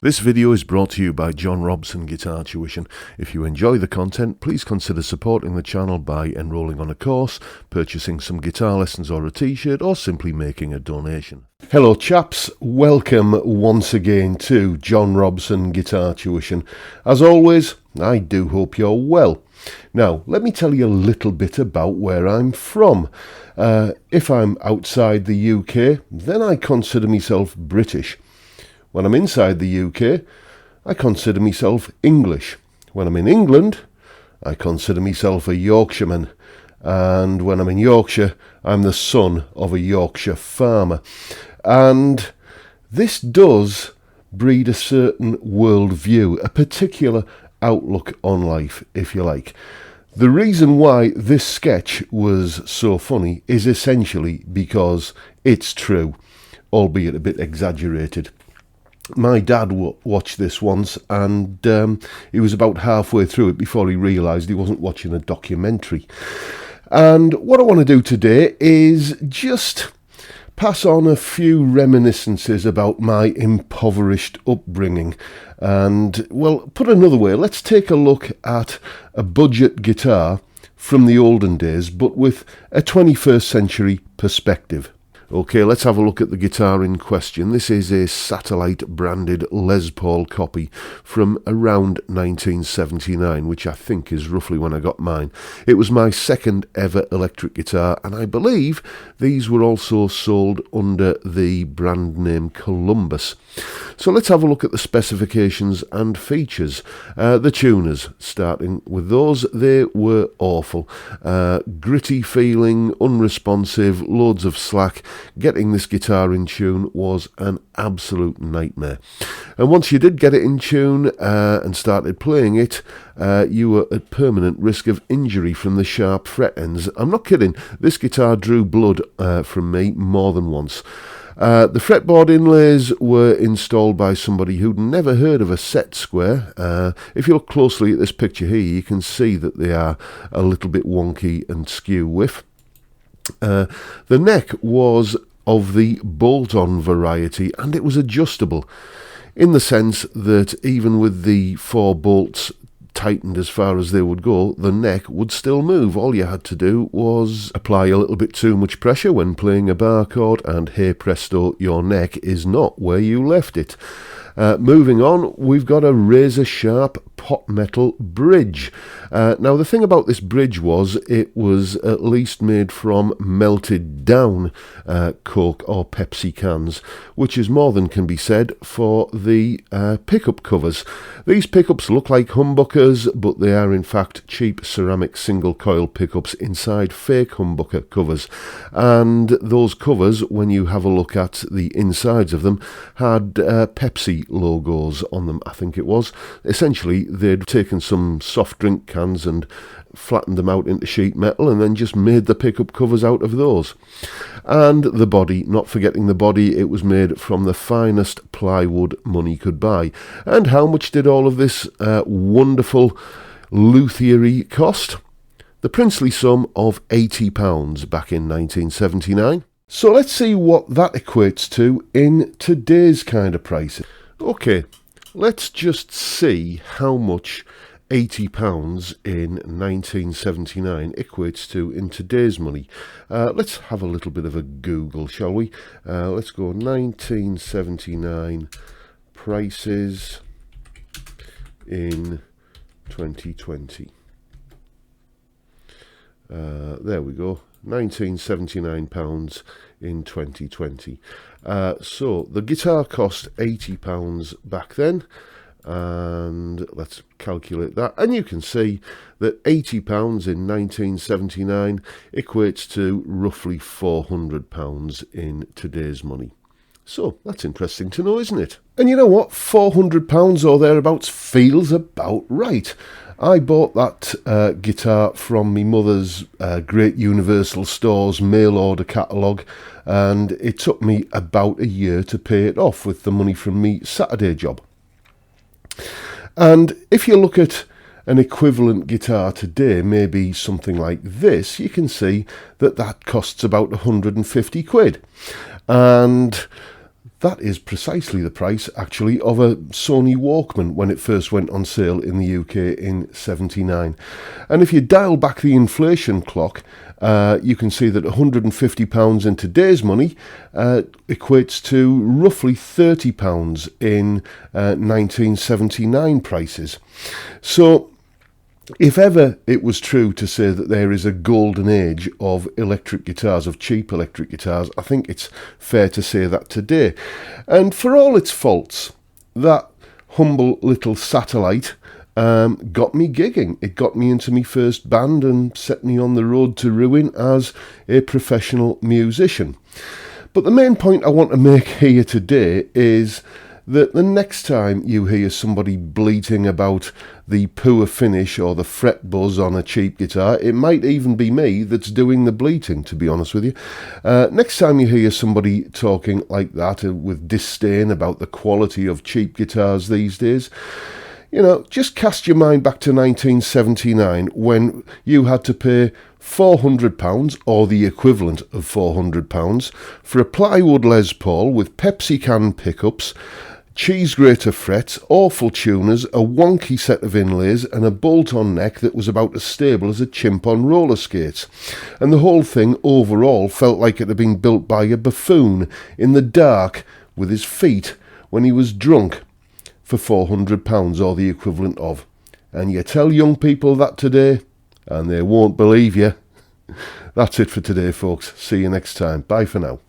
This video is brought to you by John Robson Guitar Tuition. If you enjoy the content, please consider supporting the channel by enrolling on a course, purchasing some guitar lessons or a t-shirt, or simply making a donation. Hello chaps, welcome once again to John Robson Guitar Tuition. As always, I do hope you're well. Now, let me tell you a little bit about where I'm from. If I'm outside the UK, then I consider myself British. When I'm inside the UK, I consider myself English. When I'm in England, I consider myself a Yorkshireman. And when I'm in Yorkshire, I'm the son of a Yorkshire farmer. And this does breed a certain worldview, a particular outlook on life, if you like. The reason why this sketch was so funny is essentially because it's true, albeit a bit exaggerated. My dad watched this once, and he was about halfway through it before he realised he wasn't watching a documentary. And what I want to do today is just pass on a few reminiscences about my impoverished upbringing. And, well, put another way, let's take a look at a budget guitar from the olden days, but with a 21st century perspective. Okay, let's have a look at the guitar in question. This is a satellite branded Les Paul copy from around 1979, which I think is roughly when I got mine. It was my second ever electric guitar, and I believe these were also sold under the brand name Columbus. So let's have a look at the specifications and features. The tuners, starting with those, they were awful. Gritty feeling, unresponsive, loads of slack. Getting this guitar in tune was an absolute nightmare. And once you did get it in tune and started playing it, you were at permanent risk of injury from the sharp fret ends. I'm not kidding, this guitar drew blood from me more than once. The fretboard inlays were installed by somebody who'd never heard of a set square. If you look closely at this picture here, you can see that they are a little bit wonky and skew whiff. The neck was of the bolt-on variety, and it was adjustable in the sense that even with the 4 bolts tightened as far as they would go, the neck would still move. All you had to do was apply a little bit too much pressure when playing a bar chord, and hey presto, your neck is not where you left it. Moving on, we've got a razor-sharp pot metal bridge. Now, the thing about this bridge was it was at least made from melted down Coke or Pepsi cans, which is more than can be said for the pickup covers. These pickups look like humbuckers, but they are in fact cheap ceramic single coil pickups inside fake humbucker covers. And those covers, when you have a look at the insides of them, had Pepsi logos on them, I think it was. Essentially, they'd taken some soft drink cans and flattened them out into sheet metal and then just made the pickup covers out of those. And the body, not forgetting the body, it was made from the finest plywood money could buy. And how much did all of this wonderful luthiery cost? The princely sum of £80 back in 1979. So let's see what that equates to in today's kind of prices. Okay, let's just see how much £80 in 1979 equates to in today's money. Let's have a little bit of a Google, shall we? Let's go 1979 prices in 2020. There we go. £1979 in 2020. So the guitar cost £80 back then, and let's calculate that, and you can see that £80 in 1979 equates to roughly £400 in today's money. So that's interesting to know, isn't it? And you know what, £400 or thereabouts feels about right. I bought that guitar from my mother's Great Universal Stores mail order catalogue, and it took me about a year to pay it off with the money from me Saturday job. And if you look at an equivalent guitar today, maybe something like this, you can see that that costs about 150 quid. And that is precisely the price, actually, of a Sony Walkman when it first went on sale in the UK in '79. And if you dial back the inflation clock, you can see that £150 in today's money equates to roughly £30 in 1979 prices. So, if ever it was true to say that there is a golden age of electric guitars, of cheap electric guitars, I think it's fair to say that today. And for all its faults, that humble little satellite got me gigging. It got me into my first band and set me on the road to ruin as a professional musician. But the main point I want to make here today is that the next time you hear somebody bleating about the poor finish or the fret buzz on a cheap guitar, it might even be me that's doing the bleating, to be honest with you. Next time you hear somebody talking like that with disdain about the quality of cheap guitars these days, just cast your mind back to 1979 when you had to pay £400 or the equivalent of £400 for a plywood Les Paul with Pepsi can pickups, cheese grater frets, awful tuners, a wonky set of inlays and a bolt-on neck that was about as stable as a chimp on roller skates. And the whole thing overall felt like it had been built by a buffoon in the dark with his feet when he was drunk for £400 or the equivalent of. And you tell young people that today and they won't believe you. That's it for today, folks. See you next time. Bye for now.